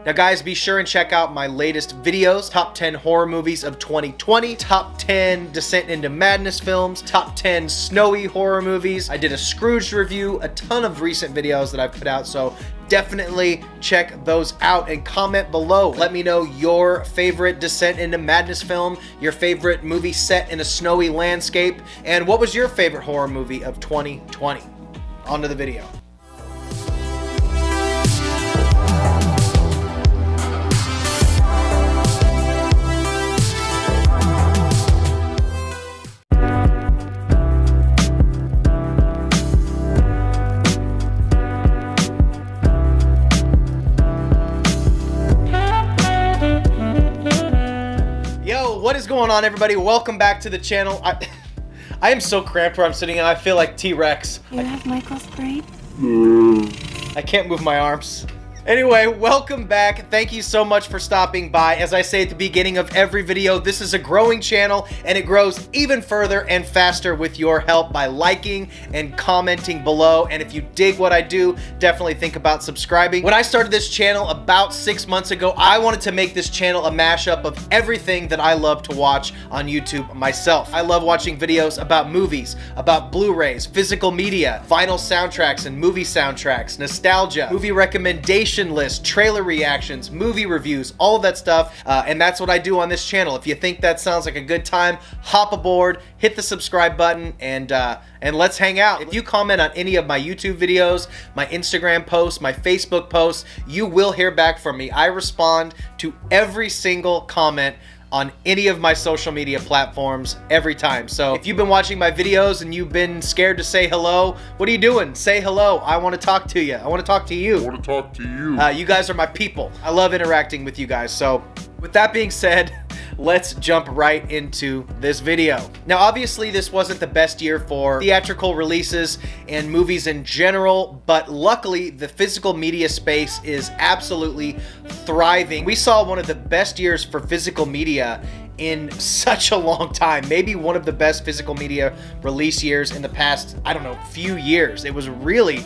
Now guys, be sure and check out my latest videos, top 10 horror movies of 2020, top 10 Descent into Madness films, top 10 snowy horror movies. I did a Scrooged review, a ton of recent videos that I've put out, so definitely check those out and comment below. Let me know your favorite Descent into Madness film, your favorite movie set in a snowy landscape, and what was your favorite horror movie of 2020? On to the video. What is going on, everybody? Welcome back to the channel. I am so cramped where I'm sitting and I feel like T-Rex. You have Michael's brain? I can't move my arms. Anyway, welcome back. Thank you so much for stopping by. As I say at the beginning of every video, this is a growing channel and it grows even further and faster with your help by liking and commenting below. And if you dig what I do, definitely think about subscribing. When I started this channel about 6 months ago, I wanted to make this channel a mashup of everything that I love to watch on YouTube myself. I love watching videos about movies, about Blu-rays, physical media, vinyl soundtracks and movie soundtracks, nostalgia, movie recommendations, list, trailer reactions, movie reviews, all of that stuff, and that's what I do on this channel. If you think that sounds like a good time, hop aboard, hit the subscribe button, and let's hang out. If you comment on any of my YouTube videos, my Instagram posts, my Facebook posts, you will hear back from me. I respond to every single comment on any of my social media platforms every time. So if you've been watching my videos and you've been scared to say hello, what are you doing? Say hello. I want to talk to you. I want to talk to you. You guys are my people. I love interacting with you guys. So with that being said, let's jump right into this video. Now, obviously, this wasn't the best year for theatrical releases and movies in general, but luckily, the physical media space is absolutely thriving. We saw one of the best years for physical media in such a long time, maybe one of the best physical media release years in the past, I don't know, few years. It was really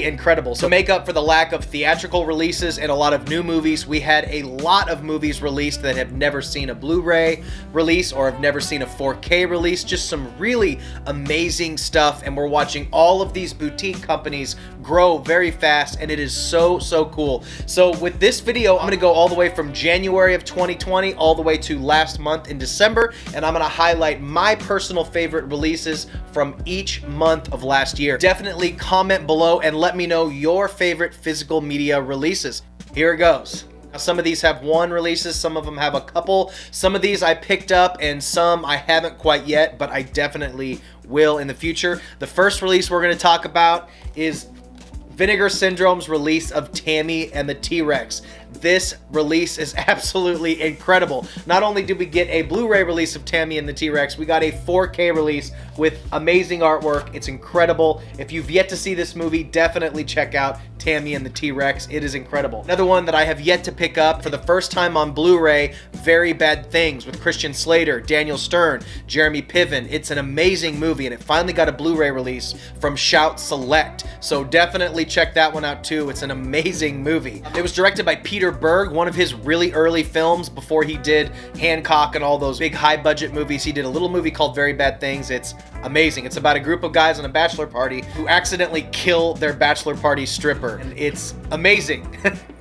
incredible. So make up for the lack of theatrical releases and a lot of new movies, we had a lot of movies released that have never seen a Blu-ray release or have never seen a 4K release. Just some really amazing stuff, and we're watching all of these boutique companies grow very fast, and it is so cool. So with this video, I'm gonna go all the way from January of 2020 all the way to last month in December, and I'm gonna highlight my personal favorite releases from each month of last year. Definitely comment below and let me know your favorite physical media releases. Here it goes. Now, some of these have one releases, some of them have a couple. Some of these I picked up and some I haven't quite yet, but I definitely will in the future. The first release we're going to talk about is Vinegar Syndrome's release of Tammy and the T-Rex. This release is absolutely incredible. Not only did we get a Blu-ray release of Tammy and the T-Rex, we got a 4K release with amazing artwork. It's incredible. If you've yet to see this movie, definitely check out Tammy and the T-Rex. It is incredible. Another one that I have yet to pick up for the first time on Blu-ray, Very Bad Things with Christian Slater, Daniel Stern, Jeremy Piven. It's an amazing movie, and it finally got a Blu-ray release from Shout Select. So definitely check that one out too. It's an amazing movie. It was directed by Peter Berg, one of his really early films before he did Hancock and all those big high-budget movies. He did a little movie called Very Bad Things. It's amazing. It's about a group of guys on a bachelor party who accidentally kill their bachelor party stripper, and it's amazing.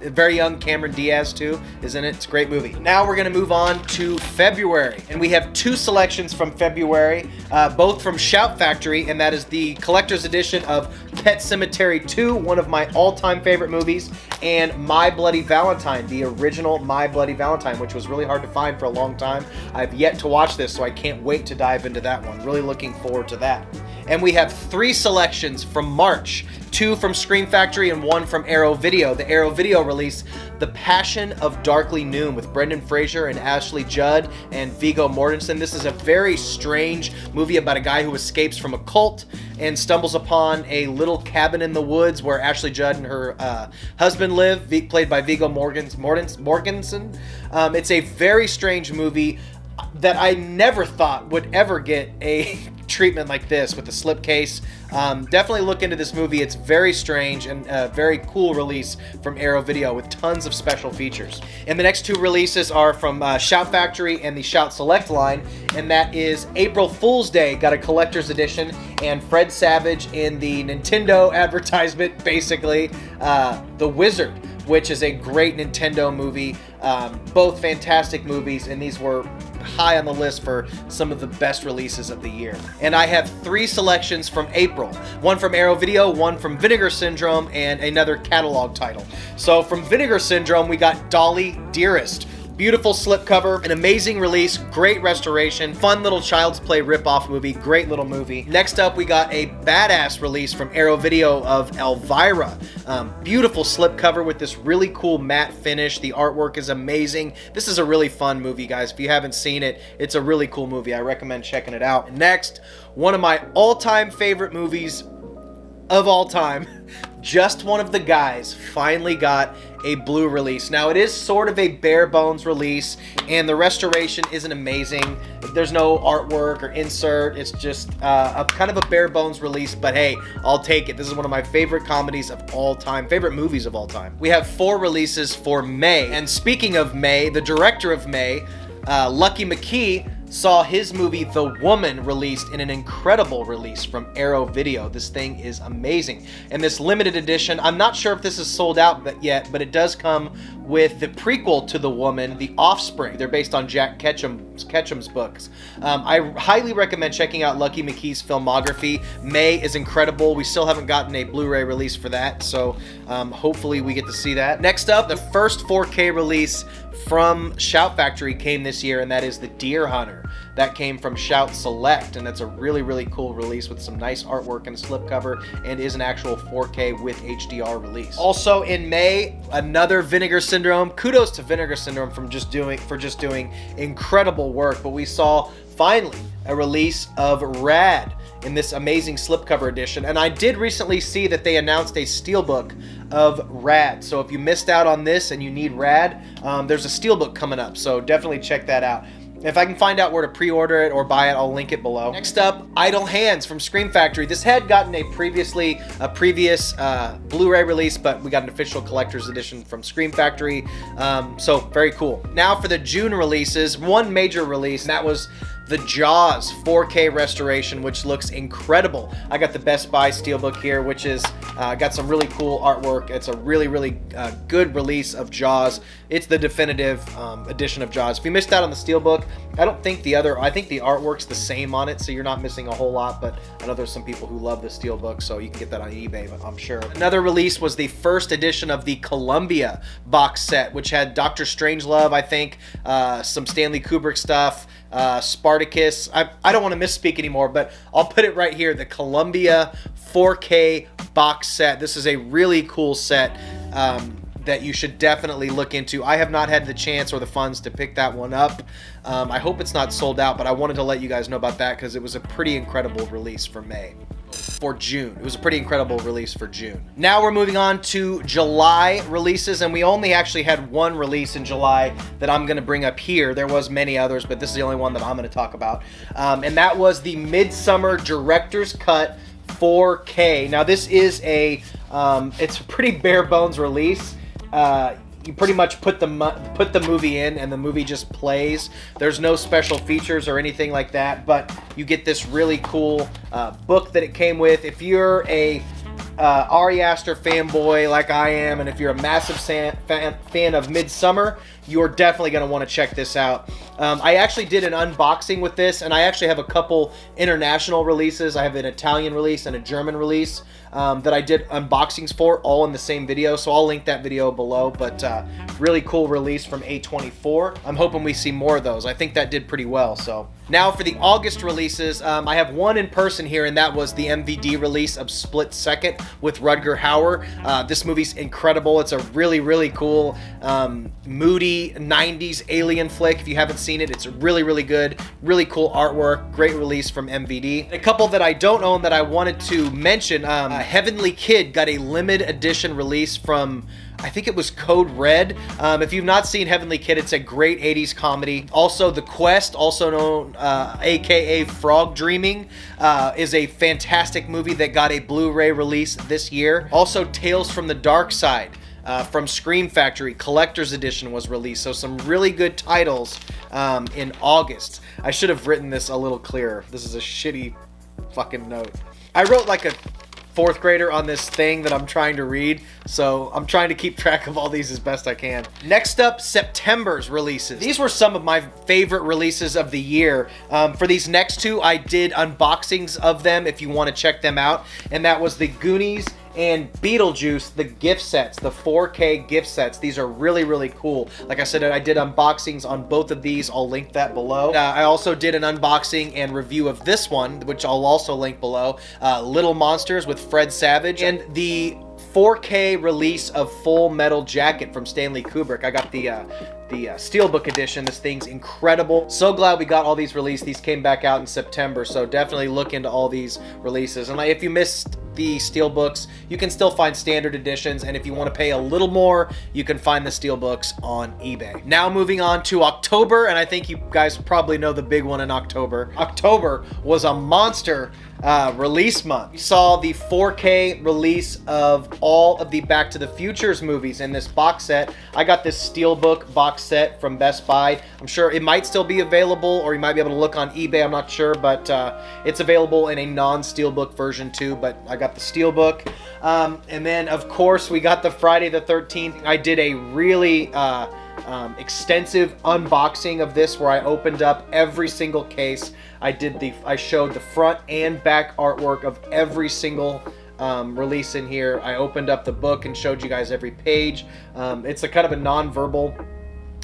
Very young Cameron Diaz too is in it. It's a great movie. Now we're gonna move on to February, and we have two selections from February, both from Shout Factory, and that is the collector's edition of Pet Sematary 2, one of my all-time favorite movies, and My Bloody Valentine, the original My Bloody Valentine, which was really hard to find for a long time. I've yet to watch this, so I can't wait to dive into that one. Really looking forward to that. And we have three selections from March, two from Scream Factory and one from Arrow Video. The Arrow Video release, The Passion of Darkly Noon with Brendan Fraser and Ashley Judd and Viggo Mortensen. This is a very strange movie about a guy who escapes from a cult and stumbles upon a little cabin in the woods where Ashley Judd and her husband live, played by Viggo Mortensen. It's a very strange movie that I never thought would ever get a treatment like this with the slipcase. Definitely look into this movie. It's very strange and a very cool release from Arrow Video with tons of special features. And the next two releases are from Shout Factory and the Shout Select line, and that is April Fool's Day got a collector's edition, and Fred Savage in the Nintendo advertisement, basically, The Wizard, which is a great Nintendo movie. Both fantastic movies, and these were high on the list for some of the best releases of the year. And I have 3 selections from April. One from Arrow Video, one from Vinegar Syndrome, and another catalog title. So from Vinegar Syndrome, we got Dolly Dearest. Beautiful slipcover, an amazing release, great restoration, fun little Child's Play rip-off movie, great little movie. Next up, we got a badass release from Arrow Video of Elvira. Beautiful slipcover with this really cool matte finish. The artwork is amazing. This is a really fun movie, guys. If you haven't seen it, it's a really cool movie. I recommend checking it out. Next, one of my all-time favorite movies of all time. Just One of the Guys finally got a Blu release. Now, it is sort of a bare bones release, and the restoration isn't amazing. There's no artwork or insert. It's just a kind of a bare bones release, but hey, I'll take it. This is one of my favorite comedies of all time, favorite movies of all time. We have 4 releases for May, and speaking of May, the director of May, Lucky McKee, saw his movie The Woman released in an incredible release from Arrow Video. This thing is amazing. And this limited edition, I'm not sure if this is sold out yet, but it does come with the prequel to The Woman, The Offspring. They're based on Jack Ketchum's books. I highly recommend checking out Lucky McKee's filmography. May is incredible. We still haven't gotten a Blu-ray release for that, so hopefully we get to see that. Next up, the first 4K release from Shout Factory came this year, and that is The Deer Hunter. That came from Shout Select, and that's a really, really cool release with some nice artwork and a slipcover, and is an actual 4K with HDR release. Also in May, another Vinegar Syndrome. Kudos to Vinegar Syndrome for just doing incredible work, but we saw finally a release of RAD in this amazing slipcover edition, and I did recently see that they announced a steelbook of RAD. So if you missed out on this and you need RAD, there's a steelbook coming up, so definitely check that out. If I can find out where to pre-order it or buy it, I'll link it below. Next up, Idle Hands from Scream Factory. This had gotten a previous Blu-ray release, but we got an official collector's edition from Scream Factory. So very cool. Now for the June releases, one major release, and that was the Jaws 4K restoration, which looks incredible. I got the Best Buy Steelbook here, which is got some really cool artwork. It's a really, really good release of Jaws. It's the definitive edition of Jaws. If you missed out on the Steelbook, I think the artwork's the same on it, so you're not missing a whole lot, but I know there's some people who love the Steelbook, so you can get that on eBay, I'm sure. Another release was the first edition of the Columbia box set, which had Dr. Strangelove, I think, some Stanley Kubrick stuff, Spartacus. I don't want to misspeak anymore, but I'll put it right here, the Columbia 4K box set. This is a really cool set that you should definitely look into. I have not had the chance or the funds to pick that one up. I hope it's not sold out, but I wanted to let you guys know about that because it was a pretty incredible release for May. For June. It was a pretty incredible release for June. Now we're moving on to July releases, and we only actually had one release in July that I'm going to bring up here. There was many others, but this is the only one that I'm going to talk about. And that was the Midsommar Director's Cut 4K. Now this is it's a pretty bare bones release. You pretty much put the movie in and the movie just plays. There's no special features or anything like that, but you get this really cool book that it came with. If you're a Ari Aster fanboy like I am, and if you're a massive fan of Midsommar, you're definitely going to want to check this out. I actually did an unboxing with this, and I actually have a couple international releases. I have an Italian release and a German release that I did unboxings for, all in the same video, so I'll link that video below. But really cool release from A24. I'm hoping we see more of those. I think that did pretty well. So now for the August releases, I have one in person here, and that was the MVD release of Split Second with Rutger Hauer. This movie's incredible. It's a really, really cool, moody 90s alien flick. If you haven't seen it, it's really, really good. Really cool artwork. Great release from MVD. A couple that I don't own that I wanted to mention, Heavenly Kid got a limited edition release from I think it was Code Red. If you've not seen Heavenly Kid, it's a great 80s comedy. Also, The Quest, also known aka Frog Dreaming, is a fantastic movie that got a Blu-ray release this year. Also, Tales from the Dark Side from Scream Factory Collector's Edition was released. So some really good titles in August. I should have written this a little clearer. This is a shitty fucking note. I wrote like a fourth grader on this thing that I'm trying to read, so I'm trying to keep track of all these as best I can. Next up, September's releases. These were some of my favorite releases of the year. For these next two, I did unboxings of them if you want to check them out, and that was the Goonies and Beetlejuice, the gift sets, the 4K gift sets. These are really, really cool. Like I said, I did unboxings on both of these. I'll link that below. I also did an unboxing and review of this one, which I'll also link below. Little Monsters with Fred Savage, and the 4K release of Full Metal Jacket from Stanley Kubrick. I got the Steelbook edition. This thing's incredible. So glad we got all these released. These came back out in September, so definitely look into all these releases. And if you missed the Steelbooks, you can still find standard editions, and if you want to pay a little more, you can find the Steelbooks on eBay. Now moving on to October, and I think you guys probably know the big one in October. October was a monster release month. We saw the 4K release of all of the Back to the Futures movies in this box set. I got this Steelbook box set from Best Buy. I'm sure it might still be available, or you might be able to look on eBay, I'm not sure, but it's available in a non-Steelbook version too, but I got the Steelbook. And then of course we got the Friday the 13th. I did a really extensive unboxing of this where I opened up every single case. I showed the front and back artwork of every single release in here. I opened up the book and showed you guys every page. It's a kind of a non-verbal.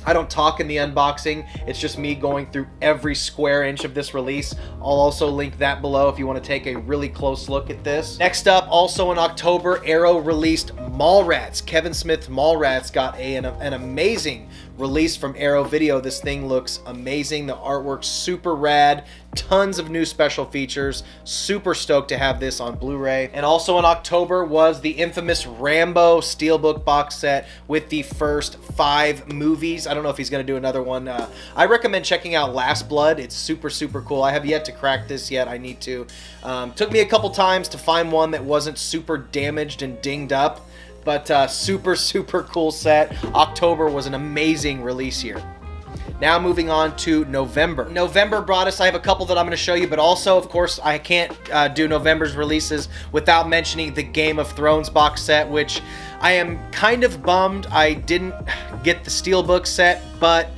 I don't talk in the unboxing. It's just me going through every square inch of this release. I'll also link that below if you want to take a really close look at this. Next up, also in October, Arrow released Mallrats. Kevin Smith's Mallrats got an amazing release from Arrow Video. This thing looks amazing. The artwork's super rad. Tons of new special features. Super stoked to have this on Blu-ray. And also in October was the infamous Rambo Steelbook box set with the first 5 movies. I don't know if he's going to do another one. I recommend checking out Last Blood. It's super, super cool. I have yet to crack this yet. I need to. Took me a couple times to find one that wasn't super damaged and dinged up. But super, super cool set. October was an amazing release year. Now moving on to November. November brought us, I have a couple that I'm going to show you, but also, of course, I can't do November's releases without mentioning the Game of Thrones box set, which I am kind of bummed I didn't get the Steelbook set, but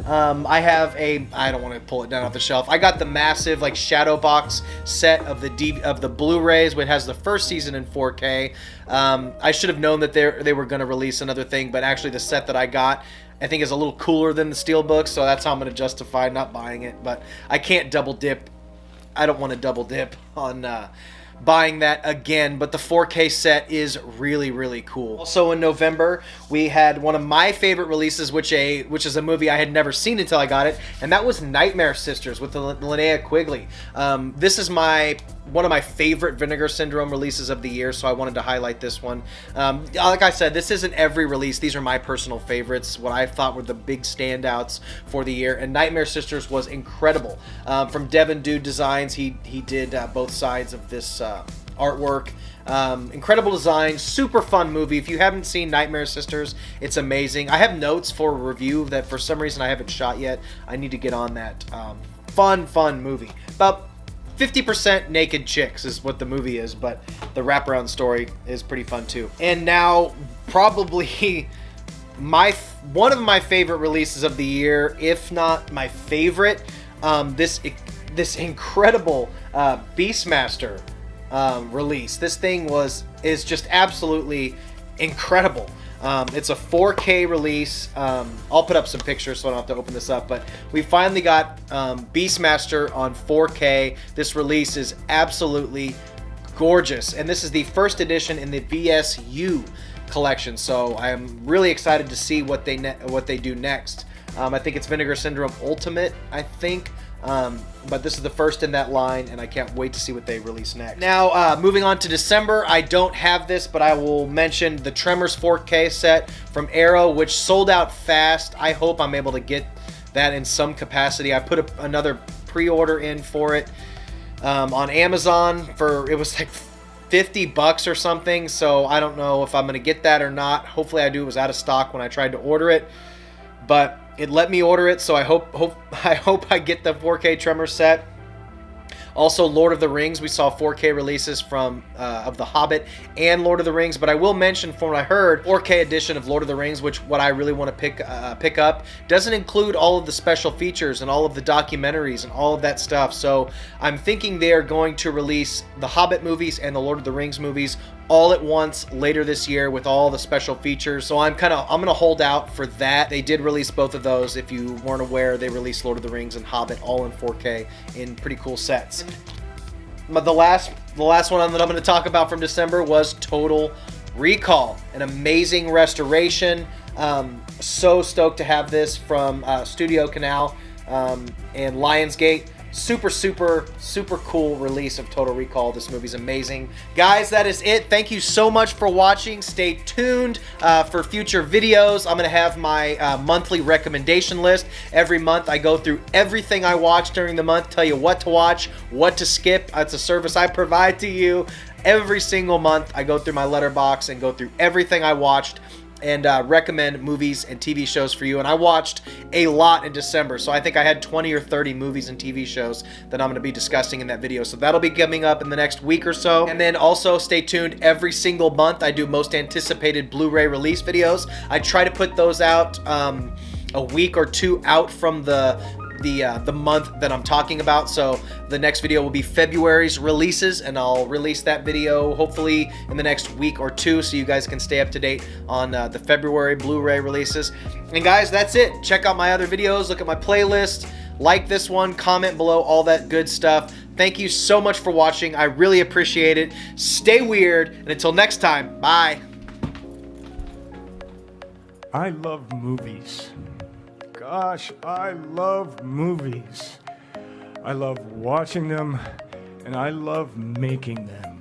I have I don't want to pull it down off the shelf. I got the massive like shadow box set of the Blu-rays, which has the first season in 4K. I should have known that they were going to release another thing, but actually the set that I got, I think, is a little cooler than the Steelbook, so that's how I'm going to justify not buying it. But I can't double dip. I don't want to double dip on buying that again, but the 4K set is really, really cool. Also in November, we had one of my favorite releases, which is a movie I had never seen until I got it, and that was Nightmare Sisters with Linnea Quigley. This is one of my favorite Vinegar Syndrome releases of the year, so I wanted to highlight this one. Like I said, this isn't every release. These are my personal favorites, what I thought were the big standouts for the year, and Nightmare Sisters was incredible. From Devin Dude Designs, he did both sides of this artwork. Incredible design, super fun movie. If you haven't seen Nightmare Sisters, it's amazing. I have notes for a review that for some reason I haven't shot yet. I need to get on that. Fun movie. About 50% naked chicks is what the movie is, but the wraparound story is pretty fun too. And now, probably one of my favorite releases of the year, if not my favorite, this incredible Beastmaster release. This thing is just absolutely incredible. It's a 4K release. I'll put up some pictures so I don't have to open this up, but we finally got Beastmaster on 4K. This release is absolutely gorgeous, and this is the first edition in the VSU collection, so I am really excited to see what they do next. I think it's Vinegar Syndrome Ultimate, I think, But this is the first in that line, and I can't wait to see what they release next. Now, moving on to December, I don't have this, but I will mention the Tremors 4K set from Arrow, which sold out fast. I hope I'm able to get that in some capacity. I put another pre-order in for it on Amazon for, it was like $50 or something, so I don't know if I'm going to get that or not. Hopefully I do. It was out of stock when I tried to order it, but it let me order it, so I hope I get the 4K Tremor set. Also, Lord of the Rings, we saw 4K releases from of The Hobbit and Lord of the Rings, but I will mention from what I heard, 4K edition of Lord of the Rings, which what I really want to pick up, doesn't include all of the special features and all of the documentaries and all of that stuff. So I'm thinking they are going to release the Hobbit movies and the Lord of the Rings movies all at once later this year with all the special features. So I'm gonna hold out for that. They did release both of those. If you weren't aware, they released Lord of the Rings and Hobbit all in 4K in pretty cool sets. But the last one that I'm going to talk about from December was Total Recall, an amazing restoration. So stoked to have this from Studio Canal and Lionsgate. Super cool release of Total Recall. This movie's amazing. Guys, that is it. Thank you so much for watching. Stay tuned for future videos. I'm going to have my monthly recommendation list. Every month I go through everything I watch during the month, tell you what to watch, what to skip. It's a service I provide to you. Every single month I go through my letterbox and go through everything I watched and recommend movies and TV shows for you. And I watched a lot in December, so I think I had 20 or 30 movies and TV shows that I'm going to be discussing in that video. So that'll be coming up in the next week or so. And then also stay tuned. Every single month I do most anticipated Blu-ray release videos. I try to put those out a week or two out from the month that I'm talking about. So the next video will be February's releases, and I'll release that video hopefully in the next week or two, so you guys can stay up to date on the February Blu-ray releases. And guys, that's it. Check out my other videos, look at my playlist, like this one, comment below, all that good stuff. Thank you so much for watching. I really appreciate it. Stay weird, and until next time, bye. I love movies. Gosh, I love movies. I love watching them, and I love making them.